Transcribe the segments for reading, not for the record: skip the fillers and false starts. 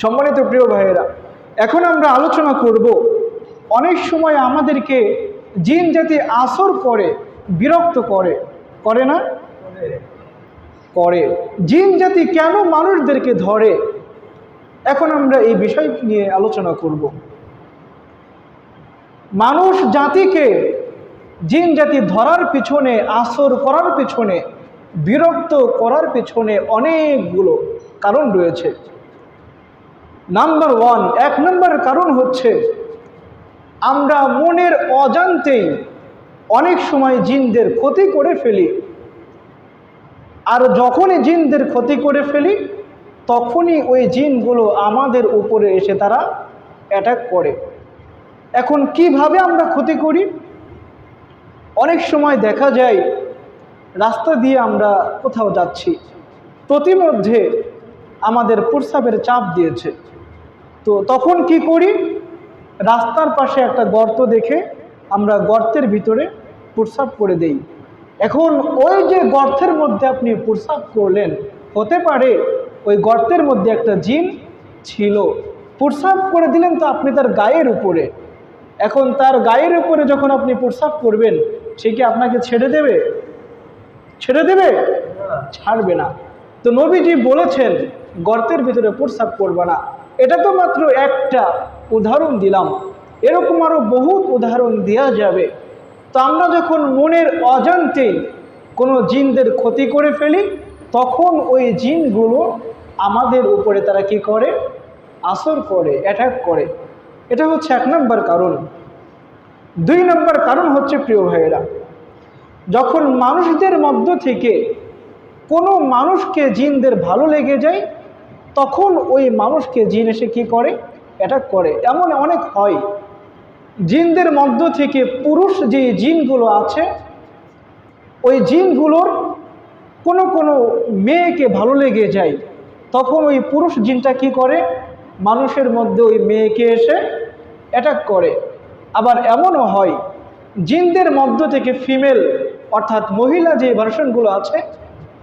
সম্মানিত প্রিয় ভাইয়েরা, এখন আমরা আলোচনা করব অনেক সময় আমাদেরকে জিন জাতি আসর করে, বিরক্ত করে, করে না? করে। জিন জাতি কেন মানুষদেরকে ধরে? এখন আমরা এই বিষয় নিয়ে আলোচনা করব। মানুষ জাতিকে জিন জাতি ধরার পিছনে, আসর করার পিছনে, বিরক্ত করার পিছনে অনেকগুলো কারণ রয়েছে। নাম্বার ওয়ান, 1 নম্বর কারণ হচ্ছে আমরা মনের অজান্তেই অনেক সময় জিনদের ক্ষতি করে ফেলি। আর যখনই জিনদের ক্ষতি করে ফেলি তখনই ওই জিনগুলো আমাদের উপরে এসে তারা অ্যাটাক করে। এখন কিভাবে আমরা ক্ষতি করি? অনেক সময় দেখা যায় রাস্তা দিয়ে আমরা কোথাও যাচ্ছি, প্রতিমধ্যে আমাদের প্রস্রাবের চাপ দিয়েছে, তো তখন কি করি? রাস্তার পাশে একটা গর্ত দেখে আমরা গর্তের ভিতরে প্রস্রাব করে দেই। এখন ওই যে গর্তের মধ্যে আপনি প্রস্রাব করলেন, হতে পারে ওই গর্তের মধ্যে একটা জিন ছিল, প্রস্রাব করে দিলেন তো আপনি তার গায়ের উপরে। এখন তার গায়ের উপরে যখন আপনি প্রস্রাব করবেন, সে কি আপনাকে ছেড়ে দেবে? ছেড়ে দেবে? ছাড়বে না। তো নবীজি বলেছেন গর্তের ভিতরে প্রস্রাব করবে না। এটা তো মাত্র একটা উদাহরণ দিলাম, এরকম আরো বহুত উদাহরণ দেওয়া যাবে। তো আমরা যখন মনের অজান্তে কোনো জিনদের ক্ষতি করে ফেলি তখন ওই জিনগুলো আমাদের উপরে তারা কি করে? আসর করে, অ্যাটাক করে। এটা হচ্ছে 1 নম্বর কারণ। 2 নম্বর কারণ হচ্ছে প্রিয় ভাইয়েরা, যখন মানুষদের মধ্য থেকে কোনো মানুষকে জিনদের ভালো লেগে যায় তখন ওই মানুষকে জিন এসে কি করে? অ্যাটাক করে। এমন অনেক হয়, জিনদের মধ্য থেকে পুরুষ যে জিনগুলো আছে ওই জিনগুলোর কোনো কোনো মেয়েকে ভালো লেগে যায়, তখন ওই পুরুষ জিনটা কি করে? মানুষের মধ্যে ওই মেয়েকে এসে অ্যাটাক করে। আবার এমনও হয় জিনদের মধ্য থেকে ফিমেল অর্থাৎ মহিলা যে ভার্সনগুলো আছে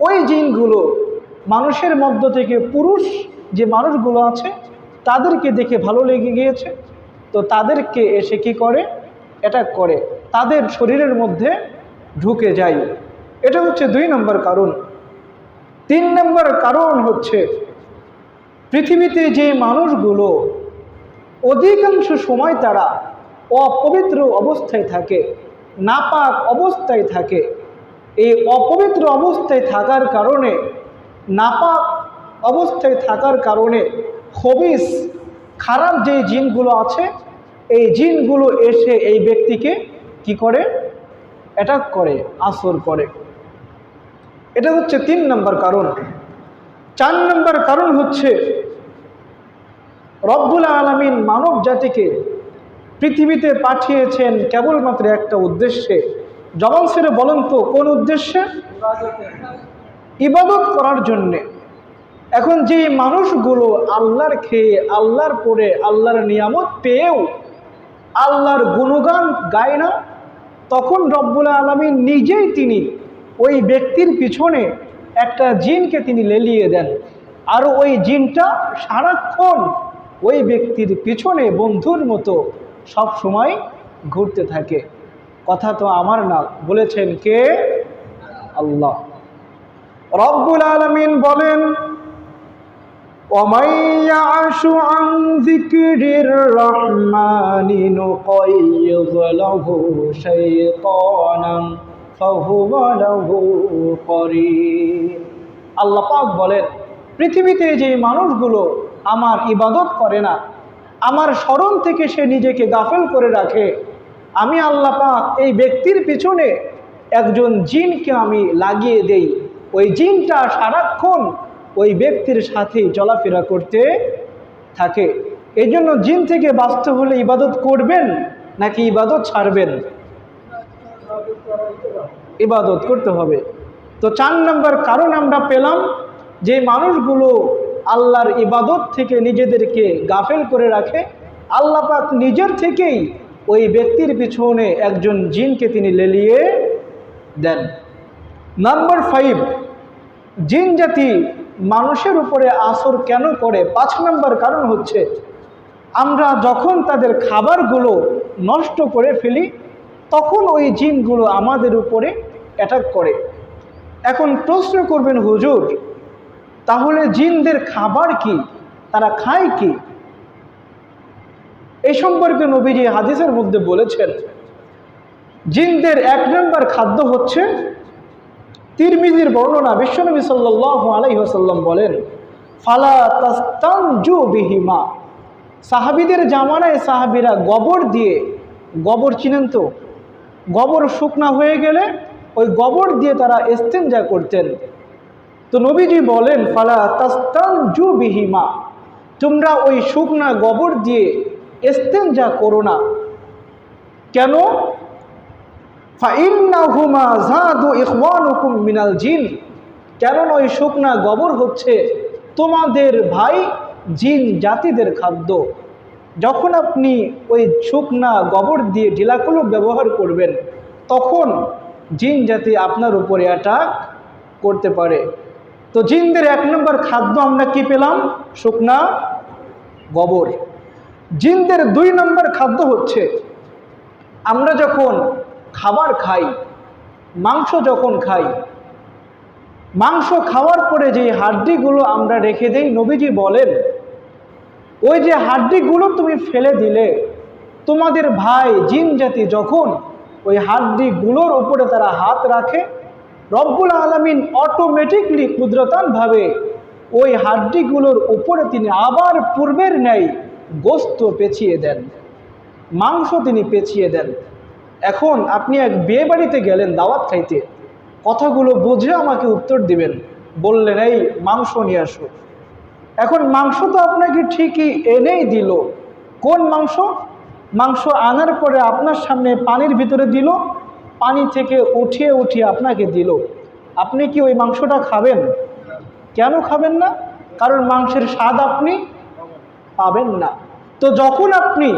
ওই জিনগুলো মানুষের মধ্য থেকে পুরুষ যে মানুষগুলো আছে তাদেরকে দেখে ভালো লেগে গিয়েছে, তো তাদেরকে এসে কি করে? অ্যাটাক করে, তাদের শরীরের মধ্যে ঢুকে যায়। এটা হচ্ছে 2 নম্বর কারণ। 3 নম্বর কারণ হচ্ছে পৃথিবীতে যে মানুষগুলো অধিকাংশ সময় তারা অপবিত্র অবস্থায় থাকে, নাপাক অবস্থায় থাকে। এই অপবিত্র অবস্থায় থাকার কারণে, নাপাক অবস্থায় থাকার কারণে খবিস খারাপ যে জিনগুলো আছে এই জিনগুলো এসে এই ব্যক্তিকে কি করে? অ্যাটাক করে, আসর করে। এটা হচ্ছে 3 নম্বর কারণ। 4 নম্বর কারণ হচ্ছে রব্বুল আলামিন মানব জাতিকে পৃথিবীতে পাঠিয়েছেন কেবলমাত্র একটা উদ্দেশ্যে। জবান ছেড়ে বলেন তো কোন উদ্দেশ্যে? ইবাদত করার জন্যে। এখন যে মানুষগুলো আল্লাহর খেয়ে, আল্লাহর পরে, আল্লাহর নিয়ামত পেয়েও আল্লাহর গুণগান গায় না, তখন রব্বুল আলামিন নিজেই তিনি ওই ব্যক্তির পিছনে একটা জিনকে তিনি লেলিয়ে দেন, আর ওই জিনটা সারাক্ষণ ওই ব্যক্তির পিছনে বন্ধুর মতো সব সময় ঘুরতে থাকে। কথা তো আমার না, বলেছেন কে? আল্লাহ। রব্বুল আলামিন বলেন وَمَن يَعْشُ عَن ذِكْرِ الرَّحْمَنِ نُقَيِّضْ لَهُ شَيْطَانًا فَهُوَ لَهُ قَرِينٌ। আল্লাহ পাক বলেন পৃথিবীতে যে মানুষগুলো আমার ইবাদত করে না, আমার স্মরণ থেকে সে নিজেকে গাফেল করে রাখে, আমি আল্লাহ পাক এই ব্যক্তির পিছনে একজন জিনকে আমি লাগিয়ে দেই। ওই জিনটা সারাক্ষণ ওই ব্যক্তির সাথেই চলাফেরা করতে থাকে। এই জন্য জিন থেকে বাঁচতে হলে ইবাদত করবেন নাকি ইবাদত ছাড়বেন? ইবাদত করতে হবে। তো 4 নম্বর কারণ আমরা পেলাম, যে মানুষগুলো আল্লাহর ইবাদত থেকে নিজেদেরকে গাফেল করে রাখে, আল্লাহ পাক নিজের থেকেই ওই ব্যক্তির পিছনে একজন জিনকে তিনি লেলিয়ে দেন। নাম্বার 5, জিন জাতি মানুষের উপরে আসর কেন করে? 5 নম্বর কারণ হচ্ছে আমরা যখন তাদের খাবারগুলো নষ্ট করে ফেলি তখন ওই জিনগুলো আমাদের উপরে অ্যাটাক করে। এখন প্রশ্ন করবেন, হুজুর তাহলে জিনদের খাবার কি, তারা খায় কি? এই সম্পর্কে নবীজি হাদিসের মধ্যে বলেছেন, জিনদের 1 নম্বর খাদ্য হচ্ছে, তিরমিজির বর্ণনা, বিশ্বনবী সাল্লাল্লাহু আলাইহি ওয়াসাল্লাম বলেন, ফালা তাস্তানজু বিহিমা। সাহাবীদের জামানায় সাহাবীরা গোবর দিয়ে, গোবর চিনেন তো, গোবর শুকনা হয়ে গেলে ওই গোবর দিয়ে তারা ইস্তেঞ্জা করতেন। তো নবীজি বলেন, ফালা তাস্তানজু বিহিমা, তোমরা ওই শুকনা গোবর দিয়ে ইস্তেঞ্জা করো না। কেন? ফাইন্নাহুমা যাদু ইখওয়ানুকুম মিনাল জিন, কারণ ওই শুকনা গোবর হচ্ছে তোমাদের ভাই জিন জাতিদের খাদ্য। যখন আপনি ওই শুকনা গোবর দিয়ে ঢিলাকলুপ ব্যবহার করবেন তখন জিন জাতি আপনার উপরে অ্যাটাক করতে পারে। তো জিনদের 1 নম্বর খাদ্য আমরা কি পেলাম? শুকনা গোবর। জিনদের 2 নম্বর খাদ্য হচ্ছে, আমরা যখন খাবার খাই, মাংস যখন খাই, মাংস খাওয়ার পরে যে হাড্ডিগুলো আমরা রেখে দেই, নবীজি বলেন ওই যে হাড্ডিগুলো তুমি ফেলে দিলে, তোমাদের ভাই জিন জাতি যখন ওই হাড্ডিগুলোর উপরে তারা হাত রাখে, রব্বুল আলামিন অটোমেটিকলি কুদরতানভাবে ওই হাড্ডিগুলোর উপরে তিনি আবার পূর্বের ন্যায় গোস্ত পেঁচিয়ে দেন, মাংস তিনি পেঁচিয়ে দেন। এখন আপনি এক বিয়ে বাড়িতে গেলেন দাওয়াত খাইতে, কথাগুলো বুঝে আমাকে উত্তর দিবেন। বললেন এই মাংস নিয়ে আসো। এখন মাংস তো আপনাকে ঠিকই এনেই দিল। কোন মাংস? মাংস আনার পরে আপনার সামনে পানির ভিতরে দিল, পানি থেকে উঠিয়ে উঠিয়ে আপনাকে দিল। আপনি কি ওই মাংসটা খাবেন? কেন খাবেন না? কারণ মাংসের স্বাদ আপনি পাবেন না। তো যখন আপনি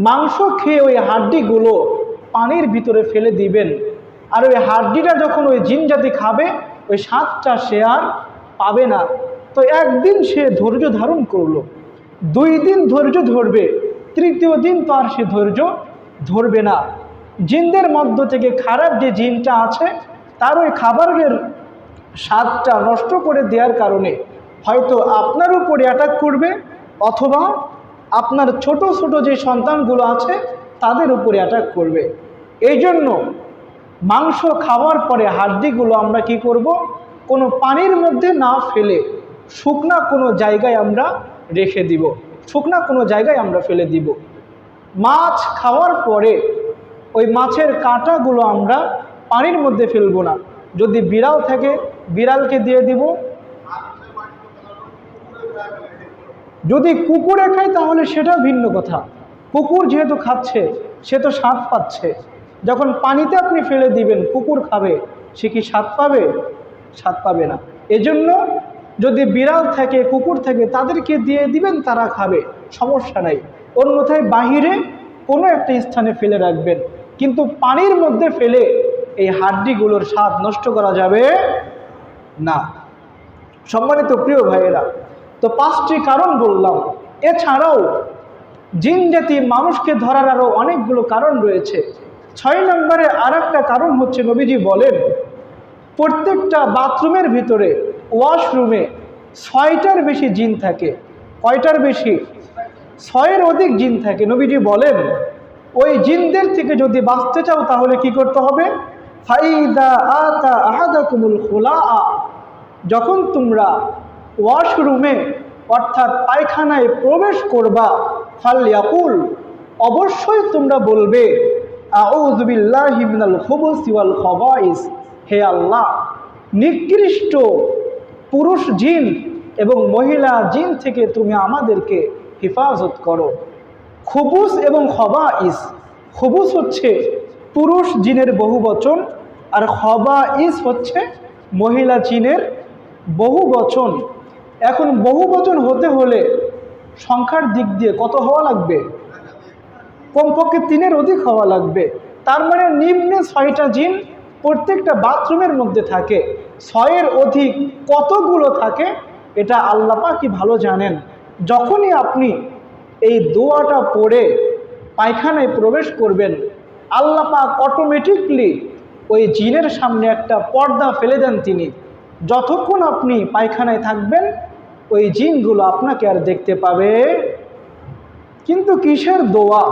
মাংস খেয়ে ওই হাড্ডিগুলো পানির ভিতরে ফেলে দিবেন, আর ওই হাড্ডিটা যখন ওই জিন জাতি খাবে ওই স্বাদটা সে আর পাবে না। তো একদিন সে ধৈর্য ধারণ করলো, 2 দিন ধৈর্য ধরবে, 3য় দিন তো আর সে ধৈর্য ধরবে না। জিনদের মধ্য থেকে খারাপ যে জিনটা আছে তার ওই খাবারের স্বাদটা নষ্ট করে দেওয়ার কারণে হয়তো আপনার উপরে অ্যাটাক করবে, অথবা আপনার ছোট ছোট যে সন্তানগুলো আছে তাদের উপরে অ্যাটাক করবে। এই জন্য মাংস খাওয়ার পরে হাড্ডিগুলো আমরা কি করব? কোনো পানির মধ্যে না ফেলে শুকনা কোনো জায়গায় আমরা রেখে দিব, শুকনা কোনো জায়গায় আমরা ফেলে দিব। মাছ খাওয়ার পরে ওই মাছের কাঁটাগুলো আমরা পানির মধ্যে ফেলবো না। যদি বিড়াল থাকে বিড়ালকে দিয়ে দিব, যদি কুকুরে খায় তাহলে সেটা ভিন্ন কথা। কুকুর যেহেতু খাচ্ছে সে তো স্বাদ পাচ্ছে, যখন পানিতে আপনি ফেলে দিবেন কুকুর খাবে, সে কি স্বাদ পাবে? স্বাদ পাবে না। এজন্য যদি বিড়াল থাকে কুকুর থাকে তাদেরকে দিয়ে দিবেন, তারা খাবে, সমস্যা নাই। অন্যথায় বাহিরে কোনো একটা স্থানে ফেলে রাখবেন, কিন্তু পানির মধ্যে ফেলে এই হাড্ডিগুলোর স্বাদ নষ্ট করা যাবে না। সম্মানিত প্রিয় ভাইয়েরা, তো 5টি কারণ বললাম। এছাড়াও জিন জাতি মানুষকে ধরার আরও অনেকগুলো কারণ রয়েছে। 6 নম্বরে আর একটা কারণ হচ্ছে, নবীজি বলেন প্রত্যেকটা বাথরুমের ভিতরে, ওয়াশরুমে 6টার বেশি জিন থাকে। কয়টার বেশি? 6-এর অধিক জিন থাকে। নবীজি বলেন ওই জিনদের থেকে যদি বাঁচতে চাও তাহলে কি করতে হবে? ফাইদা আতা আহাদাকুমুল খুলাআ, যখন তোমরা ওয়াশরুমে অর্থাৎ পায়খানায় প্রবেশ করবা, ফালইয়াকুল, অবশ্যই তোমরা বলবে আউযু বিল্লাহি মিনাল খুবুসি ওয়াল খাবাইস, হে আল্লাহ নিকৃষ্ট পুরুষ জিন এবং মহিলা জিন থেকে তুমি আমাদেরকে হেফাজত করো। খুবুস এবং খাবাইস, খুবুস হচ্ছে পুরুষ জিনের বহুবচন, আর খাবাইস হচ্ছে মহিলা জিনের বহুবচন। এখন বহুবচন হতে হলে সংখ্যার দিক দিয়ে কত হওয়া লাগবে? কমপক্ষে 3-এর অধিক হওয়া লাগবে। তার মানে নিম্নে 6টা জিন প্রত্যেকটা বাথরুমের মধ্যে থাকে। 6-এর অধিক কতগুলো থাকে এটা আল্লাহ পাকই ভালো জানেন। যখনই আপনি এই দোয়াটা পড়ে পায়খানায় প্রবেশ করবেন, আল্লাহ পাক অটোমেটিকলি ওই জিনের সামনে একটা পর্দা ফেলে দেন তিনি। যতক্ষণ আপনি পায়খানায় থাকবেন ওই জিনগুলো আপনাকে আর দেখতে পাবে। কিন্তু কিসের দোয়া?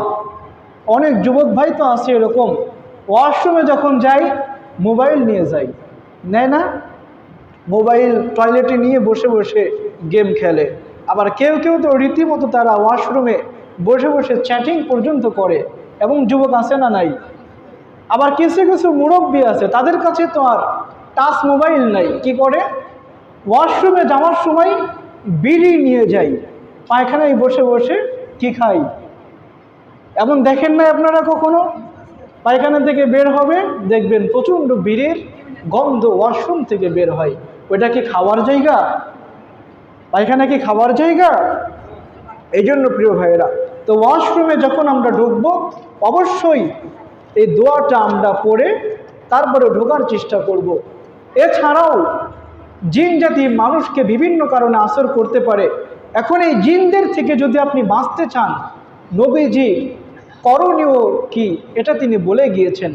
অনেক যুবক ভাই তো আছে এরকম, ওয়াশরুমে যখন যাই মোবাইল নিয়ে যাই, নেয় না? মোবাইল টয়লেটে নিয়ে বসে বসে গেম খেলে। আবার কেউ কেউ তো রীতিমতো তারা ওয়াশরুমে বসে বসে চ্যাটিং পর্যন্ত করে, এবং যুবক আছে না নাই? আবার কিছু কিছু মুরব্বী আছে, তাদের কাছে তো আর টাচ মোবাইল নাই, কি করে? ওয়াশরুমে যাওয়ার সময় বিড়ি নিয়ে যাই, পায়খানায় বসে বসে কি খাই। এমন দেখেন না আপনারা কখনো? পায়খানা থেকে বের হবে, দেখবেন প্রচণ্ড বিড়ির গন্ধ ওয়াশরুম থেকে বের হয়। ওইটা কি খাওয়ার জায়গা? পায়খানা কি খাওয়ার জায়গা? এই জন্য প্রিয় ভাইয়েরা, তো ওয়াশরুমে যখন আমরা ঢুকবো অবশ্যই এই দোয়াটা আমরা পড়ে তারপরে ঢোকার চেষ্টা করব। এছাড়াও জিন জাতি মানুষকে বিভিন্ন কারণে আসর করতে পারে। এখন এই জিনদের থেকে যদি আপনি বাঁচতে চান, নবীজি করণীয় কি এটা তিনি বলে গিয়েছেন।